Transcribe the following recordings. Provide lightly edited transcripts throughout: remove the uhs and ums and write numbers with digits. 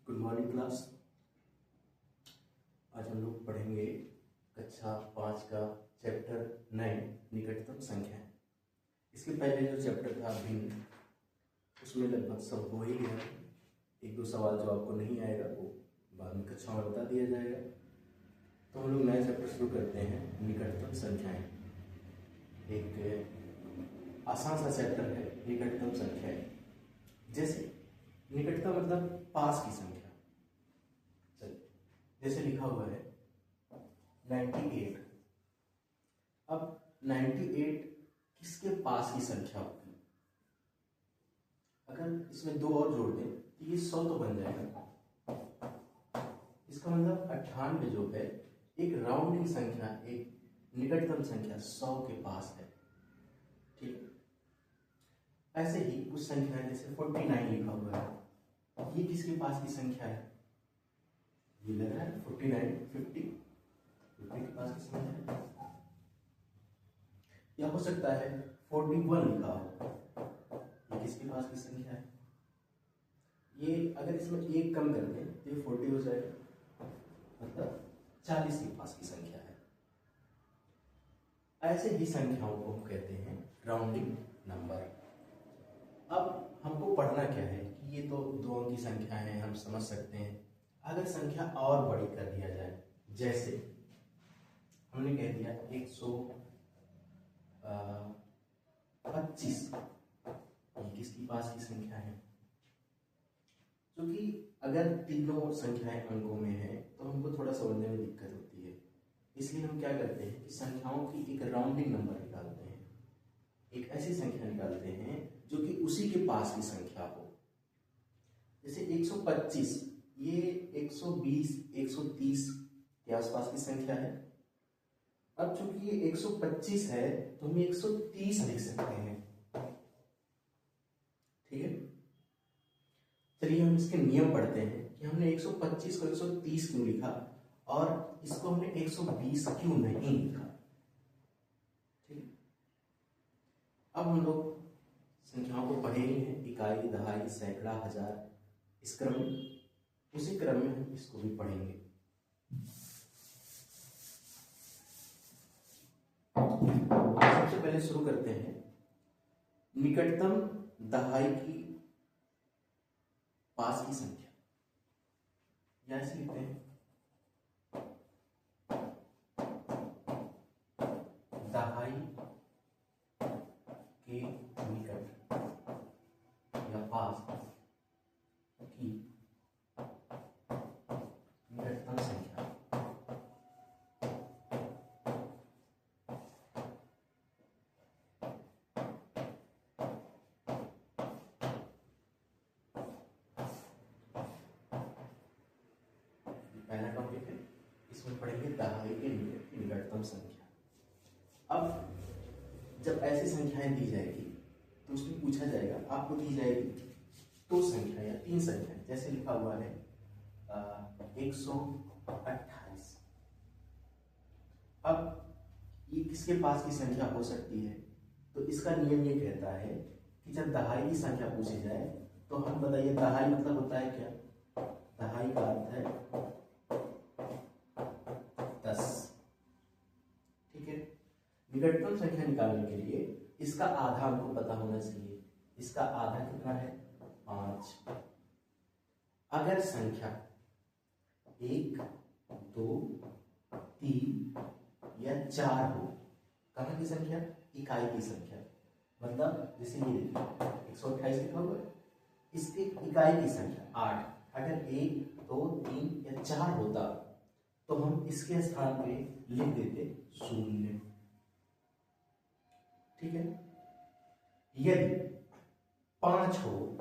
Good morning class. आज हम लोग पढ़ेंगे कक्षा 5 का चैप्टर 9 निकटतम संख्या। इसके पहले जो चैप्टर था भिन्न, उसमें लगभग सब हो ही गया। एक दो सवाल जो आपको नहीं आएगा वो बाद में कक्षा में बता दिया जाएगा। तो हम लोग नया चैप्टर शुरू करते हैं, निकटतम संख्याएं। एक आसान सा चैप्टर है निकटतम संख्याएं। जैसे निकटतम मतलब पास की संख्या। चलिए, जैसे लिखा हुआ है 98। अब 98 किसके पास की संख्या होगी? अगर इसमें दो और जोड़ दें तो ये 100 तो बन जाएगा। इसका मतलब 98 जो है एक राउंडिंग संख्या, एक निकटतम संख्या 100 के पास है। ठीक, ऐसे ही कुछ संख्या है, जैसे 49 लिखा हुआ है, ये किसके पास की संख्या है? ये लग रहा है 49, 50 के पास की संख्या है। या हो सकता है 41 लिखा हो, ये किसके पास की संख्या है? ये अगर इसमें एक कम कर दें तो ये 40 हो जाएगा, मतलब 40 के पास की संख्या है। ऐसे ही संख्याओं को हम कहते हैं राउंडिंग नंबर। अब हमको पढ़ना क्या है कि ये तो दो अंक की संख्या है, हम समझ सकते हैं। अगर संख्या और बड़ी कर दिया जाए, जैसे हमने कह दिया 125, ये किसकी पास की संख्या है? क्योंकि अगर तीनों संख्याएं अंकों में है तो हमको थोड़ा समझने में दिक्कत होती है। इसलिए हम क्या करते हैं कि संख्याओं की एक राउंडिंग नंबर निकालते हैं, एक ऐसी संख्या निकालते हैं जो कि उसी के पास की संख्या हो। जैसे 125, ये 120, 130 के आसपास की संख्या है। अब चूंकि ये 125 है तो हम 130 लिख सकते हैं। ठीक है, चलिए हम इसके नियम पढ़ते हैं कि हमने 125 को 130 क्यों लिखा और इसको हमने 120 क्यों नहीं लिखा। ठीक, अब हम लोग संख्याओं को पढ़े ही हैं, इकाई, दहाई, सैकड़ा, हजार, इस क्रम में, उसी क्रम में हम इसको भी पढ़ेंगे। सबसे पहले शुरू करते हैं निकटतम दहाई की पास की संख्या। या ऐसे लिखते हैं दहाई के निकट या पास की निकटतम संख्या। पहला टॉपिक है, इसमें पढ़ेंगे दहाई के निकटतम संख्या। अब जब ऐसी संख्याएं दी जाएगी तो उसमें पूछा जाएगा, आपको दी जाएगी दो संख्या या तीन संख्या, जैसे लिखा हुआ है 128। अब ये किसके पास की संख्या हो सकती है? तो इसका नियम ये कहता है कि जब दहाई की संख्या पूछी जाए तो हम बताइए दहाई मतलब होता है क्या? दहाई का अर्थ है 10। ठीक है, निकटतम संख्या निकालने के लिए इसका आधा हमको पता होना चाहिए। इसका आधा कितना है? 5। अगर संख्या 1, 2, 3 या 4 हो, कहाँ की संख्या? इकाई की संख्या। मतलब जैसे ये देखिए 128 लिखा हुआ है, इसके इकाई की संख्या 8। अगर 1, 2, 3 या 4 होता तो हम इसके स्थान पे लिख देते 0। ठीक है, यदि 5 हो,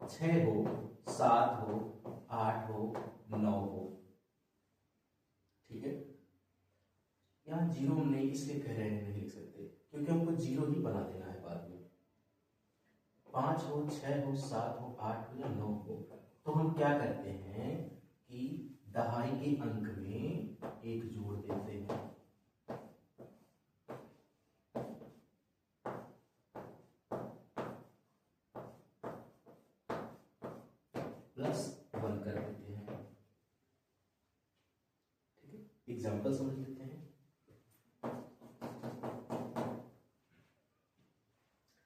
6 हो, 7 हो, 8 हो, 9 हो। ठीक है, यहाँ जीरो हम नहीं इसलिए कह रहे हैं, नहीं लिख सकते क्योंकि हमको जीरो ही बना देना है बाद में। 5 हो, 6 हो, 7 हो, 8 हो या 9 हो, तो हम क्या करते हैं कि दहाई के अंक में एक जोड़ देते हैं। +1 कर देते हैं। ठीक है, एग्जाम्पल समझ लेते हैं।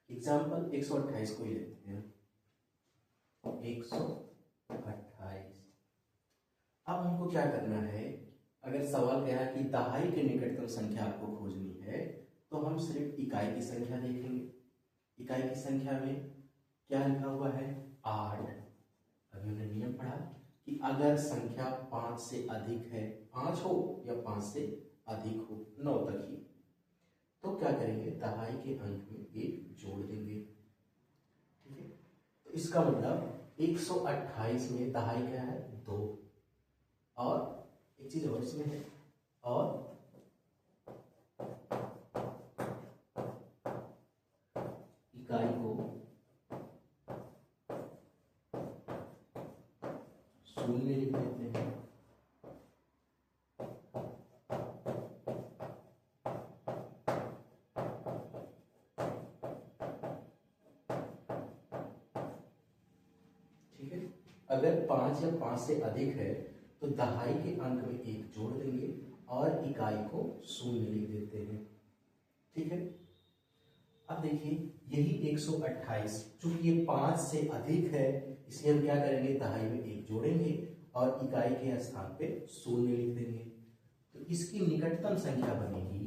एग्जाम्पल 128 को ही लेते हैं। 128। अब हमको क्या करना है, अगर सवाल कह रहा है कि दहाई के निकटतम संख्या आपको खोजनी है, तो हम सिर्फ इकाई की संख्या देखेंगे। इकाई की संख्या में क्या लिखा हुआ है, 8। अभी हमने नियम पढ़ा कि अगर संख्या 5 से अधिक है, 5 हो या 5 से अधिक हो, 9 तक ही, तो क्या करेंगे, दहाई के अंक में 1 जोड़ देंगे। ठीक है, तो इसका मतलब 128 में दहाई क्या है, 2। और एक चीज और इसमें है, और इकाई को शून्य लिख देते हैं। ठीक है, अगर 5 या 5 से अधिक है तो दहाई के अंक में 1 जोड़ देंगे और इकाई को शून्य लिख देते हैं। ठीक है, अब देखिए यही 128, चूंकि ये 5 से अधिक है, इसलिए हम क्या करेंगे, दहाई में 1 जोड़ेंगे और इकाई के स्थान पे शून्य लिख देंगे। तो इसकी निकटतम संख्या बनेगी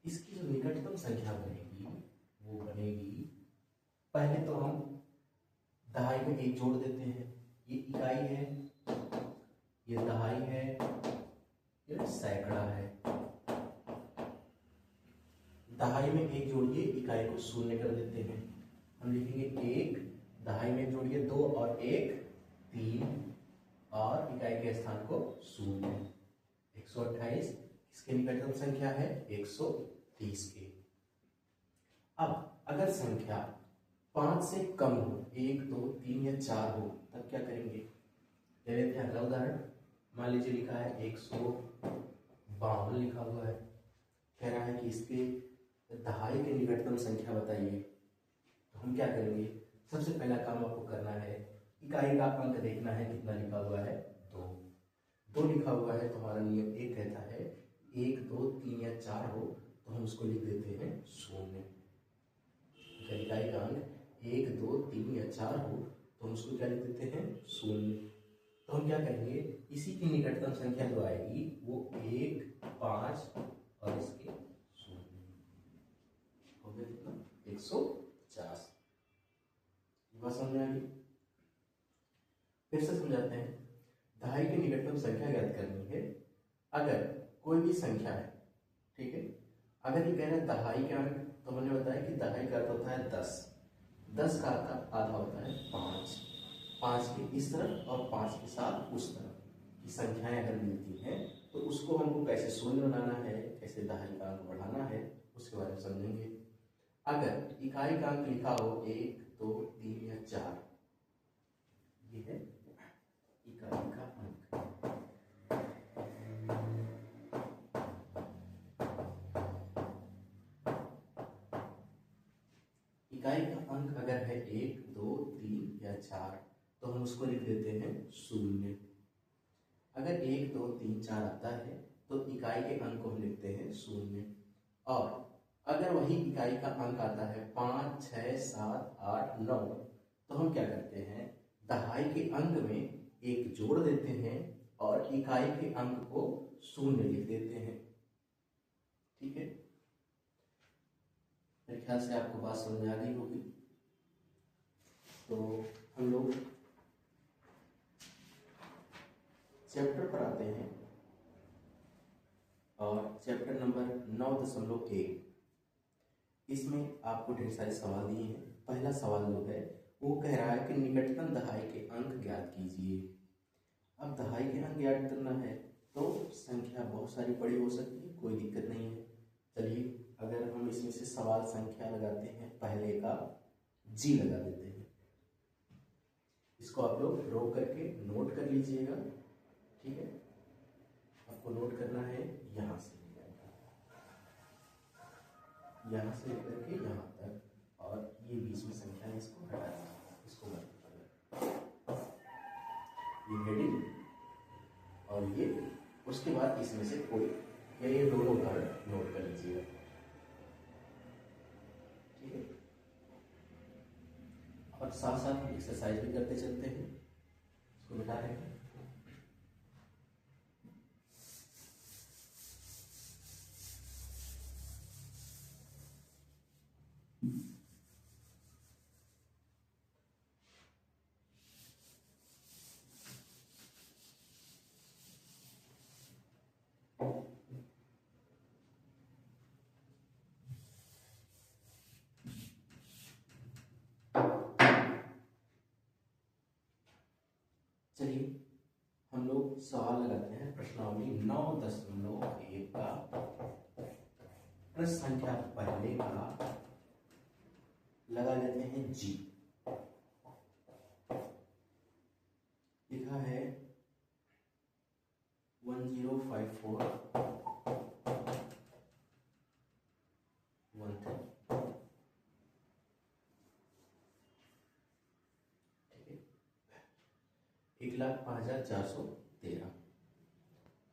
इसकी जो निकटतम संख्या बनेगी वो बनेगी, पहले तो हम दहाई में 1 जोड़ देते हैं। ये इकाई है, ये दहाई है, ये सैकड़ा है। दहाई में 1 जोड़िए, इकाई को शून्य कर देते हैं। हम लिखेंगे 1, दहाई में जोड़िए 2 और 1 3, और इकाई के स्थान को शून्य। 128 इसके निकटतम संख्या है 130 के। अब अगर संख्या 5 से कम हो, 1 2 3 या 4 हो, तब क्या करेंगे, ले लेते हैं अगला उदाहरण। मान लीजिए लिखा है 152 लिखा हुआ है, कह रहा है कि इसके दहाई के निकटतम संख्या बताइए। तो हम क्या करेंगे, सबसे पहला काम आपको करना है, इकाई का अंक देखना है, कितना लिखा हुआ है, 2 लिखा हुआ है। तो हमारा नियम 1 कहता है 1 2 3 या 4 हो तो हम उसको लिख देते हैं 0। इकाई का अंक 1 2 3 या 4 हो तो हम उसको क्या लिख देते हैं, 0। तो हम क्या करेंगे, इसी की निकटतम संख्या जो आएगी वो 1 5 और इसके 0 हो गया, कितना, 150। बात समझ में आ गई। फिर से समझाते हैं। दहाई की निकटतम संख्या ज्ञात करनी है। अगर कोई भी संख्या है, ठीक है, अगर ये कह रहे हैं दहाई के अंक, तो मैंने बताया कि दहाई का अर्थ होता है 10, 10 का आधा होता है 5, 5 के इस तरफ और 5 के साथ उस तरफ की संख्याएं अगर मिलती हैं तो उसको हमको कैसे शून्य बनाना है, कैसे दहाई का अंक बढ़ाना है, उसके बारे में समझेंगे। अगर इकाई का अंक लिखा हो 1 2 3 या 4, ये है इकाई का अंक। इकाई का अंक अगर है 1 2 3 या 4 तो हम उसको लिख देते हैं 0। अगर 1 2 3 4 आता है तो इकाई के अंक को हम लिखते हैं 0। और अगर वही इकाई का अंक आता है 5 6 7 8 9 तो हम क्या करते हैं, दहाई के अंक में 1 जोड़ देते हैं और इकाई के अंक को 0 लिख देते हैं। ठीक है, मेरे ख्याल से आपको बात समझ में आ गई होगी। तो हम लोग चैप्टर पर आते हैं और चैप्टर नंबर 9.1, इसमें आपको ढेर सारे सवाल दिए हैं। पहला सवाल जो है वो कह रहा है कि निकटतम दहाई के अंक ज्ञात कीजिए। अब दहाई के अंक ज्ञात करना है तो संख्या बहुत सारी बड़ी हो सकती है, कोई दिक्कत नहीं है। चलिए अगर हम इसमें से सवाल संख्या लगाते हैं, पहले का जी लगा देते हैं। इसको आप लोग ड्रॉ करके नोट कर लीजिएगा, ठीक है। आपको नोट करना है यहाँ से लेकर के यहाँ तक, और ये बीच में संख्या है, इसको हटा दीजिए, इसको मत दीजिएगा। ये हेडिंग और ये, उसके बाद इसमें से कोई या ये दोनों उदाहरण नोट कर लीजिएगा, ठीक है। और साथ साथ एक्सरसाइज भी करते चलते हैं। इसको मिटा रहे हैं। चलिए हम लोग सवाल लगाते हैं। प्रश्नावली 9.1 का प्रश्न संख्या पहले का लगा लेते हैं जी। लिखा है 1054 13, ठीक है। 1,05,413।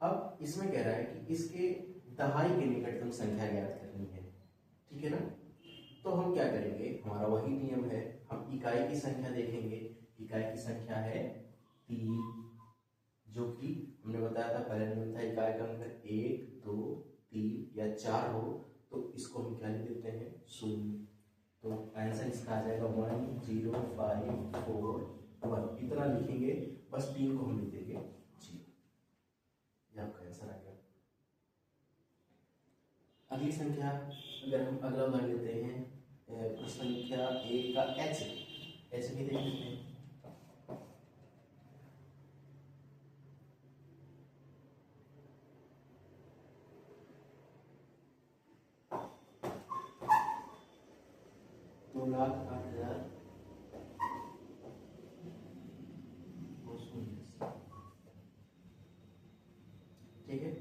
अब इसमें कह रहा है कि इसके दहाई के निकटतम संख्या ज्ञात करनी है, ठीक है ना। तो हम क्या करेंगे, हमारा वही नियम है, हम इकाई की संख्या देखेंगे। इकाई की संख्या है 3, जो कि हमने बताया था पहले नियम था, इकाई का अंक 1, 2, 3 या 4 हो तो इसको हम क्या लिख देते हैं, 0। तो आंसर इसका आ जाएगा 10541, इतना लिखेंगे, बस 3 को हम लिख देंगे 0। ये आपका आंसर आ गया। अगली संख्या, अगर हम अगला उदाहरण लेते हैं, प्रश्न संख्या 1 का एच भी देख लेते हैं। दो लाख 8,000 ठीक है।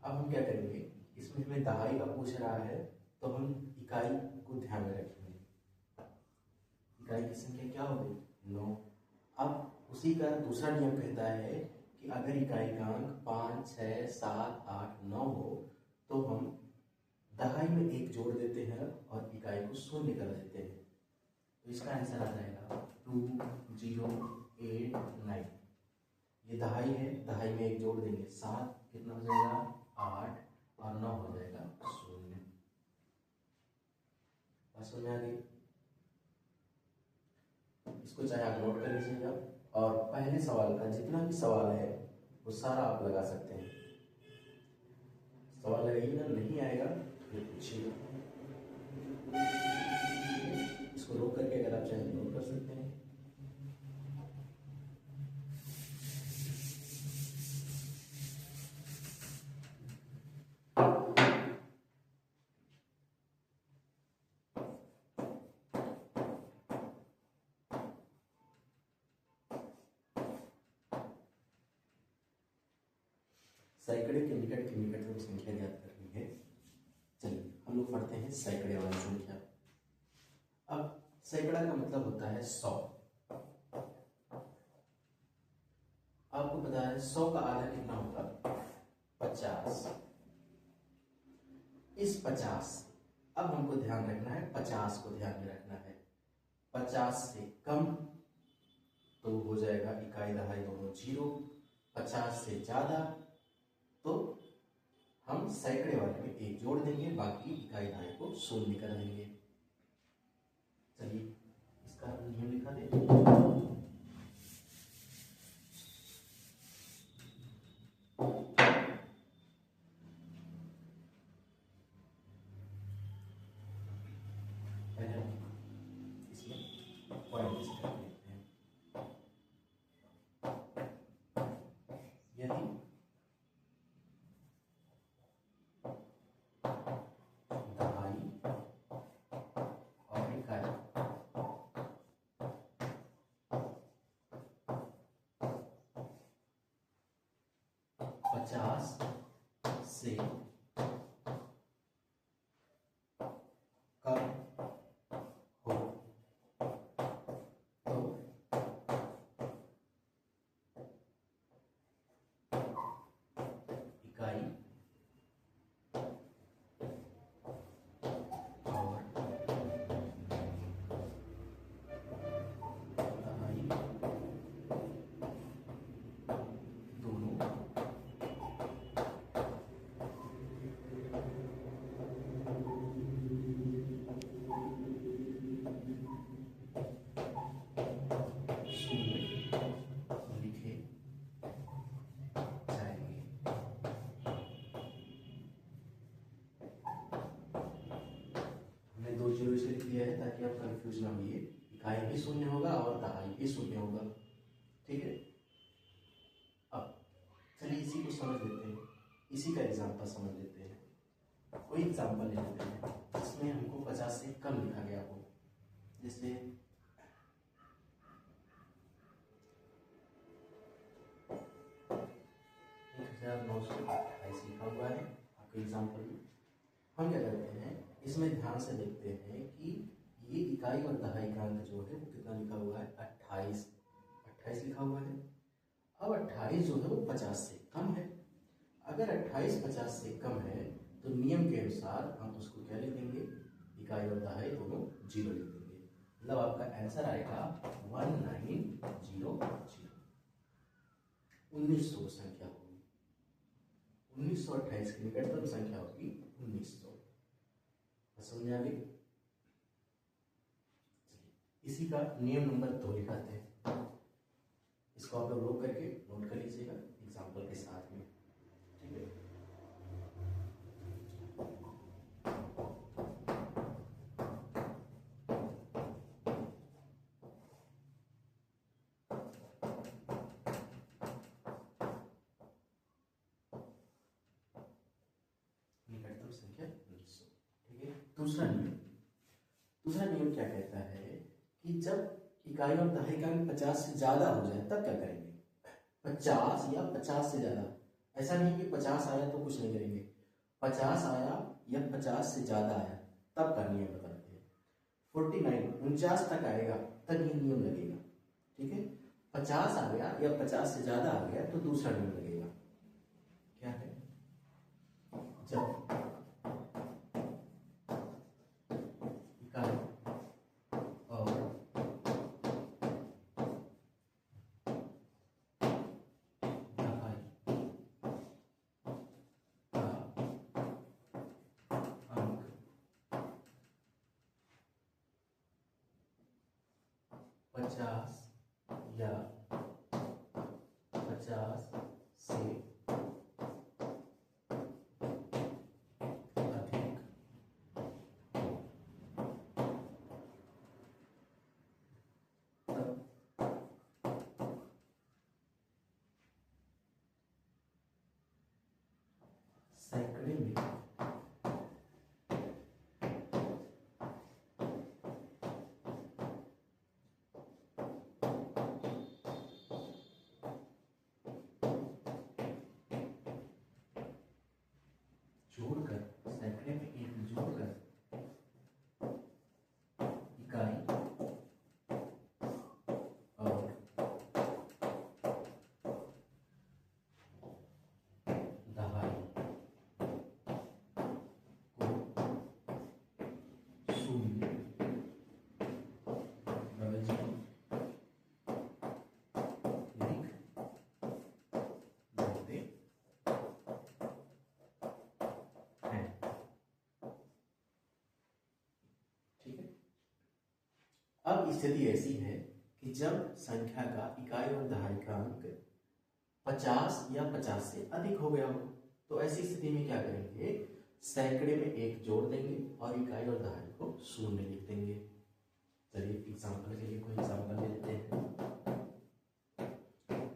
अब हम क्या करेंगे, इसमें हमें दहाई का पूछ रहा है तो हम इकाई को ध्यान में रखेंगे। इकाई की संख्या क्या होगी, 9। अब उसी का दूसरा नियम कहता है कि अगर इकाई का अंक 5, 6, 7, 8, 9 हो तो हम दहाई में 1 जोड़ देते हैं और इकाई को 0 कर देते हैं। तो इसका आंसर आ जाएगा 2089। ये दहाई है, दहाई में 1 जोड़ देंगे, 7 कितना हो जाएगा, 8 और 9 हो जाएगा 0। बात समझ में आ गई। इसको चाहे आप नोट कर लीजिएगा, और पहले सवाल का जितना भी सवाल है वो सारा आप लगा सकते हैं। सवाल लगाइएगा, नहीं आएगा फिर पूछिएगा। इसको रोक करके अगर आप चाहें नोट कर सकते हैं। सैकड़े के निकट की निकटतम संख्या ज्ञात करनी है। चलिए हम लोग पढ़ते हैं सैकड़े वाली संख्या। अब सैकड़ा का मतलब होता है 100। आपको पता है 100 का आधा कितना होगा, 50। इस 50, अब हमको ध्यान रखना है, 50 को ध्यान में रखना है। 50 से कम तो हो जाएगा इकाई दहाई दोनों 0। 50 से ज्यादा तो हम सैकड़े वाले में 1 जोड़ देंगे, बाकी इकाई दहाई को 0 कर देंगे। चलिए इसका नियम लिखा दें। इसमें पॉइंट कर लेते हैं। यदि दहाई और इकाई 50 से कम हो तो इकाई और दहाई दोनों शून्य लिखे जाएंगे। हमने 2 जीरो से लिख दिया है ताकि आप कंफ्यूज ना होइए। इकाई भी शून्य होगा और दहाई भी शून्य होगा, ठीक है। अब चलिए इसी को समझ लेते हैं, इसी का एग्जाम्पल समझ लेते हैं। कोई एग्जाम्पल ले लेते हैं जिसमें हमको 50 से कम लिखा गया हो। जैसे 1928 लिखा हुआ है आपके एग्जाम्पल में। हम क्या करते हैं, इसमें ध्यान से देखते हैं कि ये इकाई और दहाई का अंक जो है वो कितना लिखा हुआ है, 28 लिखा हुआ है। अब 28 जो है वो 50 से कम है। अगर 28 50 से कम है तो नियम के अनुसार हम उसको क्या लिख देंगे, इकाई और दहाई दोनों जीरो लिख देंगे। मतलब आपका आंसर आएगा 1900। 1900 संख्या होगी, 1928 की निकटतम संख्या होगी 1900। समझ आ गई। इसी का नियम नंबर 2 लिखाते हैं। इसको आप लोग रोक करके नोट कर लीजिएगा एग्जाम्पल के साथ में, ठीक है। निकटतम संख्या 1900, ठीक है। दूसरा नियम क्या कहता है कि जब इकाई और दहाई का अंक 50 से ज्यादा हो जाए तब क्या करेंगे। 50 या 50 से ज्यादा, ऐसा नहीं कि 50 आया तो कुछ नहीं करेंगे। 50 आया या 50 से ज्यादा आया तब का नियम बताते हैं। 49 तक आएगा तब ये नियम लगेगा, ठीक है। 50 आ गया या 50 से ज्यादा आ गया तो दूसरा नियम लगेगा। क्या है, जब इकाई और दहाई का अंक 50 या 50 से अधिक तब सैकड़े में जोड़कर, सैकड़े में एक जोड़कर इकाई और दहाई को शून्य डबल जीरो लिख देते हैं, ठीक है। अब स्थिति ऐसी है कि जब संख्या का इकाई और दहाई का अंक 50 या 50 से अधिक हो गया हो तो ऐसी स्थिति में क्या करेंगे, सैकड़े में एक जोड़ देंगे और इकाई और दहाई को शून्य लिख देंगे। चलिए एग्जाम्पल के लिए कोई एग्जाम्पल ले लेते हैं।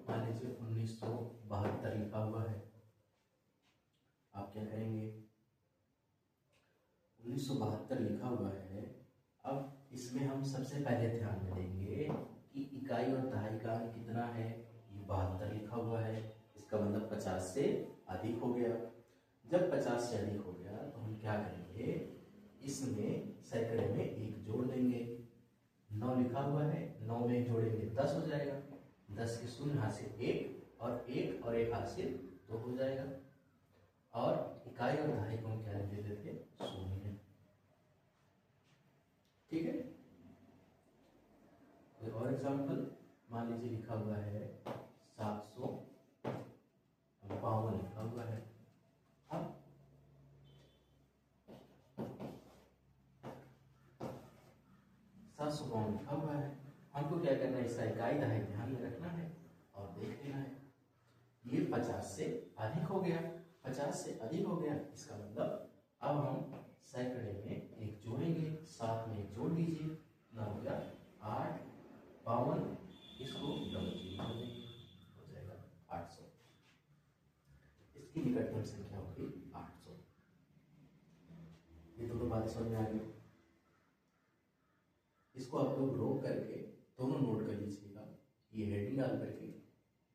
मान लीजिए 1972 लिखा हुआ है। आप क्या करेंगे, 1972 लिखा हुआ है। अब इसमें हम सबसे पहले ध्यान में देंगे कि इकाई और दहाई का अंक कितना है, ये 72 लिखा हुआ है। इसका मतलब 50 से अधिक हो गया। जब 50 से अधिक हो गया तो हम क्या करेंगे, इसमें सैकड़े में एक जोड़ देंगे। 9 लिखा हुआ है, 9 में एक जोड़ेंगे 10 हो जाएगा। 10 के शून्य हाथ से 1 और 1 हाथ से 2 हो जाएगा। और इकाई और दहाई को हम क्या दे देते थे, शून्य। ठीक है। कोई और एग्जाम्पल, मान लीजिए लिखा हुआ है 752 लिखा हुआ है। अब 752 लिखा हुआ है, हमको क्या करना है, इसका इकाई दहाई ध्यान में रखना है और देख लेना है। ये 50 से अधिक हो गया, 50 से अधिक हो गया, इसका मतलब अब हम सैकड़े में एक जोड़ेंगे। 7 में एक जोड़ दीजिए, ना हो गया 8, 52, इसको डबल जीरो कर देंगे, हो जाएगा 800। इसकी निकटतम संख्या होगी 800। ये दोनों बातें समझ में आ गई। इसको आप लोग रोक करके दोनों नोट कर लीजिएगा। ये हेडिंग डाल करके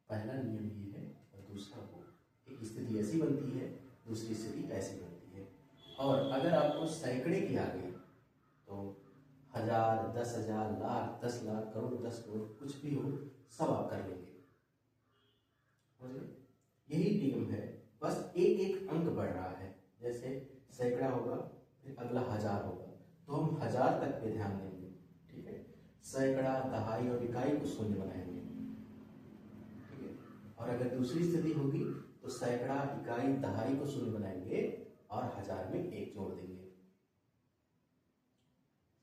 पहला नियम ये है और दूसरा वो, एक स्थिति ऐसी बनती है, दूसरी स्थिति ऐसी बनती है। और अगर आपको सैकड़े की आ गई तो 1000, 10,000, लाख, 10 लाख, करोड़, 10 करोड़, कुछ भी हो, सब आप कर लेंगे। यही नियम है, बस एक एक अंक बढ़ रहा है। जैसे सैकड़ा होगा, फिर अगला 1000 होगा, तो हम 1000 तक पे ध्यान देंगे। ठीक है। सैकड़ा, दहाई और इकाई को शून्य बनाएंगे। ठीक है। और अगर दूसरी स्थिति होगी तो सैकड़ा, इकाई, दहाई को शून्य बनाएंगे और 1000 में एक जोड़ देंगे।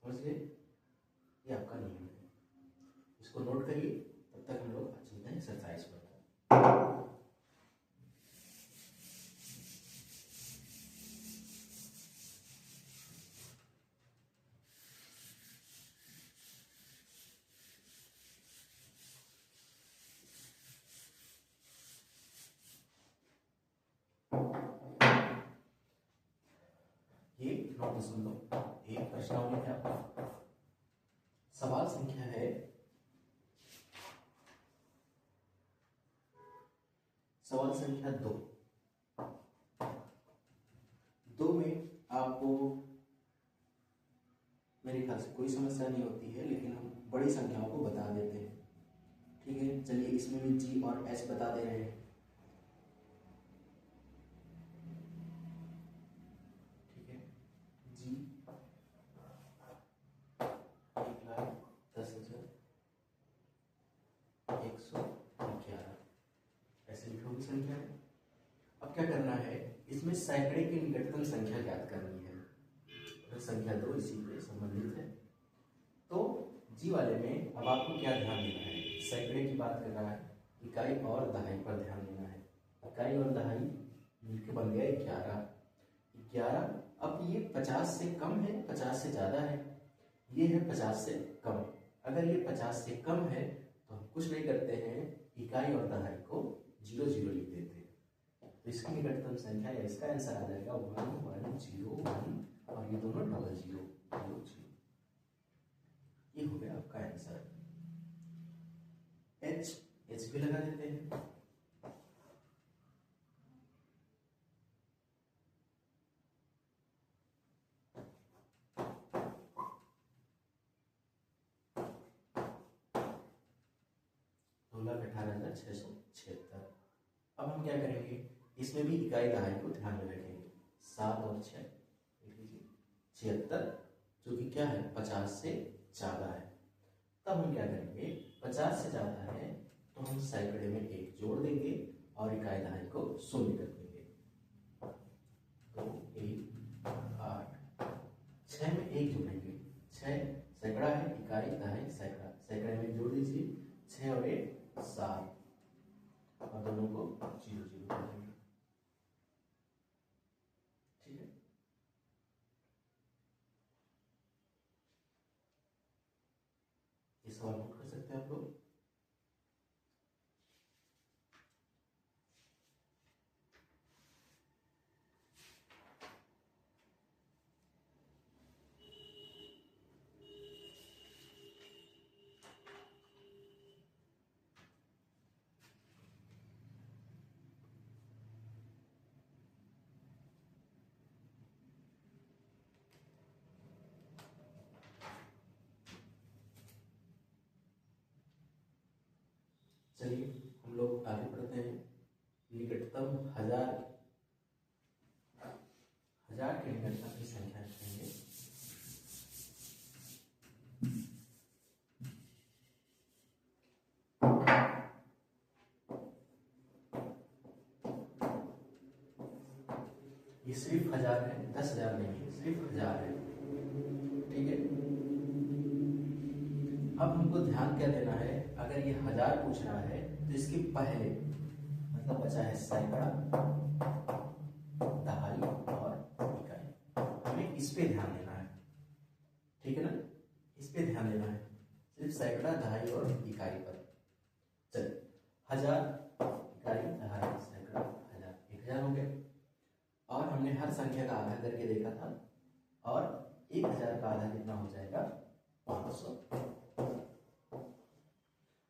समझ गए? ये आपका नियम है, इसको नोट करिए। तब तक हम लोग चलते हैं एक्सरसाइज पर। ये 9.1 प्रश्नावली है आपका। सवाल संख्या है, सवाल संख्या 2। 2 में आपको मेरे ख्याल से कोई समस्या नहीं होती है, लेकिन हम बड़ी संख्याओं को बता देते हैं। ठीक है, चलिए इसमें भी जी और एच बता दे रहे हैं। ठीक है, जी 1,10,111 ऐसे लिखोगे संख्या। अब क्या करना है, इसमें सैकड़े की निकटतम संख्या ज्ञात करनी है। संख्या 2 इसी पे संबंधित है। तो जी वाले में अब आपको क्या ध्यान देना है, सैकड़े की बात कर रहा है, इकाई और दहाई पर ध्यान देना है। इकाई और दहाई मिलकर बन गया 11। अब ये 50 से कम है, 50 से ज़्यादा है, ये है 50 से कम। अगर ये 50 से कम है तो हम कुछ नहीं करते हैं, इकाई और दहाई को 0 0 लिख देते हैं। तो इसकी निकटतम संख्या या इसका आंसर आ जाएगा 1 1 0 1 और ये दोनों डबल 0 0 0। ये हो गया आपका आंसर। एच भी लगा देते हैं। दो 2,18,676। अब हम क्या करेंगे, इसमें भी इकाई दहाई को ध्यान में रखेंगे। 7 और 6 लिख लीजिए, 76, जो कि क्या है 50 से ज़्यादा है। तब हम क्या करेंगे, 50 से ज़्यादा है तो हम सैकड़े में एक जोड़ देंगे और इकाई दहाई को शून्य कर देंगे। तो 1 8 6 में एक जोड़ेंगे, 6 सैकड़ा है, इकाई दहाई सैकड़ा, सैकड़े में जोड़ दीजिए, 6 और 1 7 और दोनों को 0 0 कर देंगे। ठीक है, ये सवाल नोट कर सकते हैं आप लोग। चलिए हम लोग आगे बढ़ते हैं। निकटतम हजार के निकटतम की संख्या लिखेंगे। ये सिर्फ 1000 है, 10,000 नहीं है, सिर्फ 1000 है। ठीक है, अब हमको ध्यान क्या देना है, अगर ये 1000 पूछ रहा है तो इसके पहले मतलब बचा है सैकड़ा, दहाई और इकाई, हमें इस पे ध्यान देना है। ठीक है ना, इस पे ध्यान देना है, सिर्फ सैकड़ा, दहाई और इकाई पर। चलिए 1000 इकाई, दहाई, सैकड़ा, 1000, 1000 हो गए। और हमने हर संख्या का आधा करके देखा था, और 1000 का आधा कितना हो जाएगा, 500।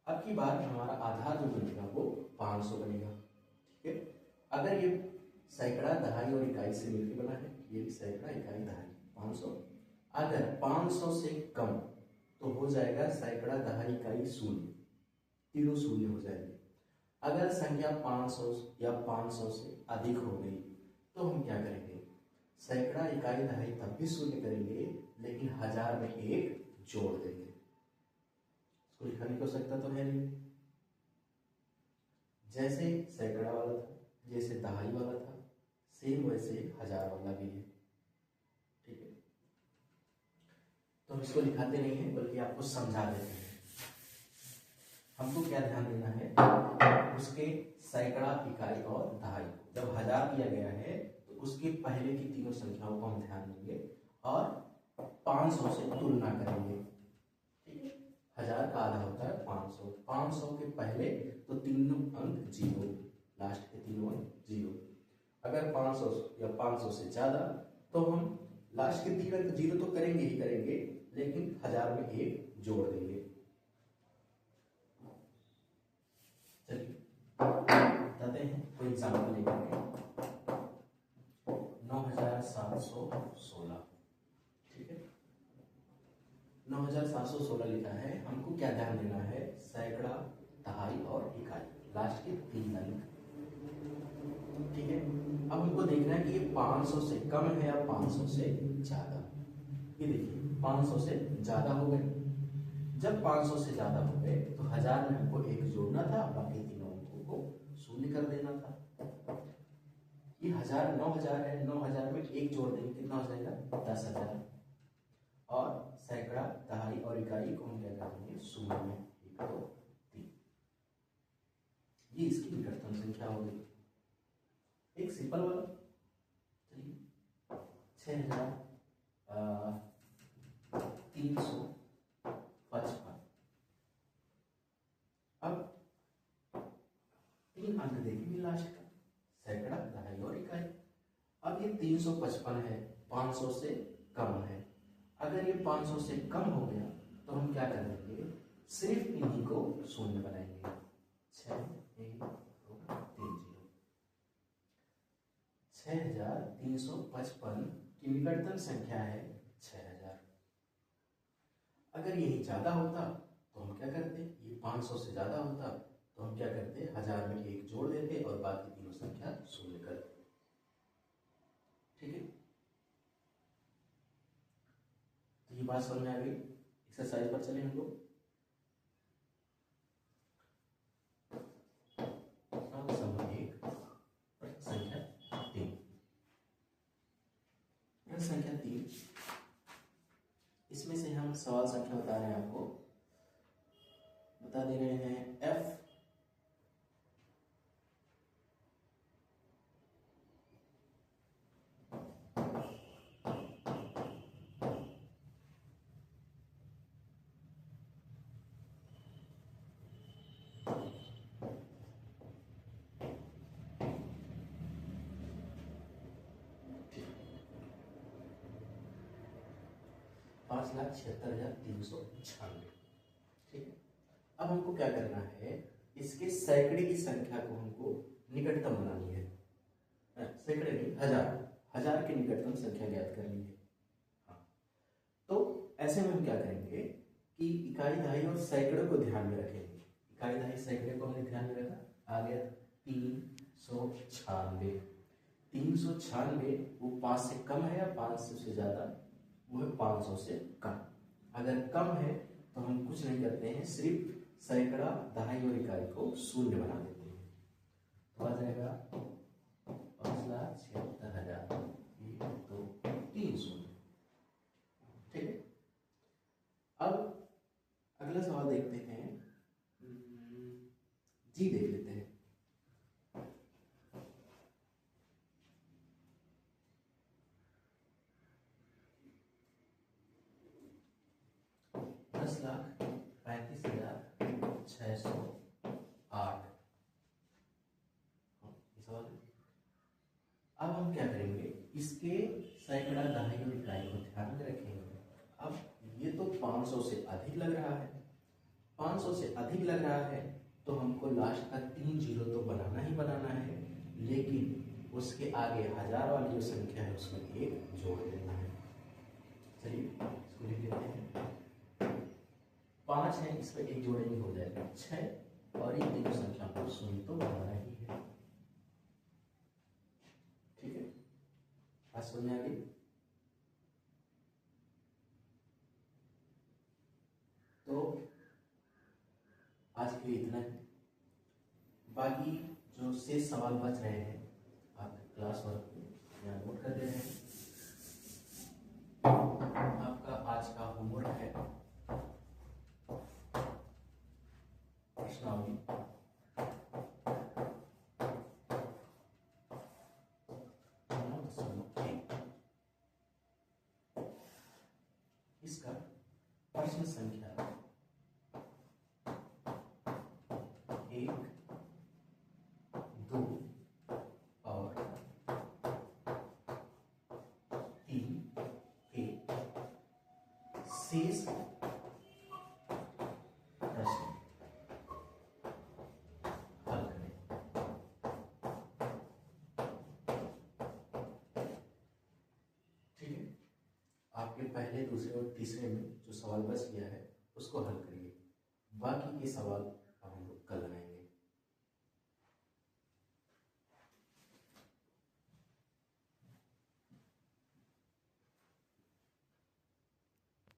अब की बार हमारा आधार जो बनेगा वो 500 बनेगा। ठीक है, अगर ये सैकड़ा, दहाई और इकाई से मिलकर बना है, ये भी सैकड़ा, इकाई, दहाई, 500। अगर 500 से कम तो हो जाएगा सैकड़ा, दहाई, इकाई, शून्य, तीनों शून्य हो जाएंगे। अगर संख्या 500 या 500 से अधिक हो गई तो हम क्या करेंगे, सैकड़ा, इकाई, दहाई तब भी शून्य करेंगे, लेकिन 1000 में एक जोड़ देंगे। इसको लिखने की आवश्यकता तो है नहीं, जैसे सैकड़ा वाला था, जैसे दहाई वाला था, सेम वैसे 1000 वाला भी है। ठीक है, तो हम इसको लिखाते नहीं है, बल्कि आपको समझा देते हैं। हमको क्या ध्यान देना है, उसके सैकड़ा, इकाई और दहाई को जब 1000 दिया गया है तो उसके पहले की तीनों संख्याओं को हम ध्यान देंगे और 500 से तुलना करेंगे। ठीक है, 1000 का आधा होता है 500, 500 के पहले तो तीनों अंक 0, लास्ट के तीनों अंक 0। अगर 500 या 500 से ज्यादा तो हम लास्ट के तीन अंक 0 तो करेंगे ही करेंगे, लेकिन 1000 में एक जोड़ देंगे। चलिए बताते हैं कोई एग्जाम्पल लेकर के। 9716, ठीक है, 9716 लिखा है। हमको क्या ध्यान देना है, सैकड़ा, दहाई और इकाई, लास्ट के तीन अंक। ठीक है, अब हमको देखना है कि ये 500 से कम है या 500 से ज्यादा। ये देखिए 500 से ज्यादा हो गए। जब 500 से ज्यादा हो गए तो 1000 में हमको एक जोड़ना था, बाकी तीनों अंकों को शून्य कर देना था। ये 1000 9000 है, 9000 में एक जोड़ देंगे, कितना हो जाएगा, 10,000। और सैकड़ा, दहाई और इकाई को हम क्या कर देंगे, शून्य, 1 2 3। ये इसकी निकटतम संख्या हो गई, एक सिंपल वाला। चलिए 6355। अब 3 अंक देखेंगे लास्ट का, सैकड़ा, दहाई और इकाई। अब ये 355 है, 500 से कम है। अगर ये 500 से कम हो गया तो हम क्या कर देंगे, सिर्फ इन्हीं को शून्य बनाएंगे। 6355 की निकटतम संख्या है 6000। अगर यही ज्यादा होता तो हम क्या करते, ये 500 से ज्यादा होता तो हम क्या करते, 1000 में एक जोड़ देते और बाकी तीनों संख्या शून्य करते। ठीक है, तो ये बात समझ में आ गई। एक्सरसाइज पर चले हम लोग। संख्या 3, इसमें से हम सवाल संख्या बता रहे हैं, आपको बता दे रहे हैं f 5,76,396। ठीक है, अब हमको क्या करना है, इसके सैकड़े की संख्या को हमको निकटतम बनानी है। सैकड़े नहीं, 1000 के निकटतम संख्या ज्ञात करनी है। हाँ, तो ऐसे में हम क्या करेंगे कि इकाई, दहाई और सैकड़ों को ध्यान में रखेंगे। इकाई दहाई सैकड़े को हमने ध्यान में रखा, आ गया 396। 396 वो 5 से कम है या 500 से ज़्यादा, वो है 500 से कम। अगर कम है तो हम कुछ नहीं करते हैं, सिर्फ सैकड़ा, दहाई और इकाई को शून्य बना देते हैं, तो आ जाएगा 5,76,000, 1 2 3 शून्य। ठीक है, अब अगला सवाल देखते हैं, जी देख लेते हैं। अब हम क्या करेंगे, इसके सैकड़ा, दहाई और इकाई को ध्यान में रखेंगे। अब ये तो 500 से अधिक लग रहा है, 500 से अधिक लग रहा है तो हमको लास्ट तक 3 जीरो तो बनाना ही बनाना है, लेकिन उसके आगे हजार वाली जो संख्या है उसमें एक जोड़ देना है। चलिए इसको लिख लेते हैं। 5 है, इस पर एक जोड़ेंगे हो जाएगा 6, और ये तीनों संख्या को शून्य तो बनाना ही है। ठीक है, आज समझ में आ गई। तो आज के लिए इतना ही, बाकी जो शेष सवाल बच रहे हैं आप क्लास वर्क में यहाँ नोट कर दे रहे हैं। आपका आज का होमवर्क है प्रश्नावली, इसका प्रश्न संख्या 1, 2 और 3 के शेष प्रश्न हल करें। ठीक है, आपके पहले, दूसरे और तीसरे में जो सवाल बच गया है उसको हल करिए, बाकी के सवाल हम लोग कल बनाएंगे।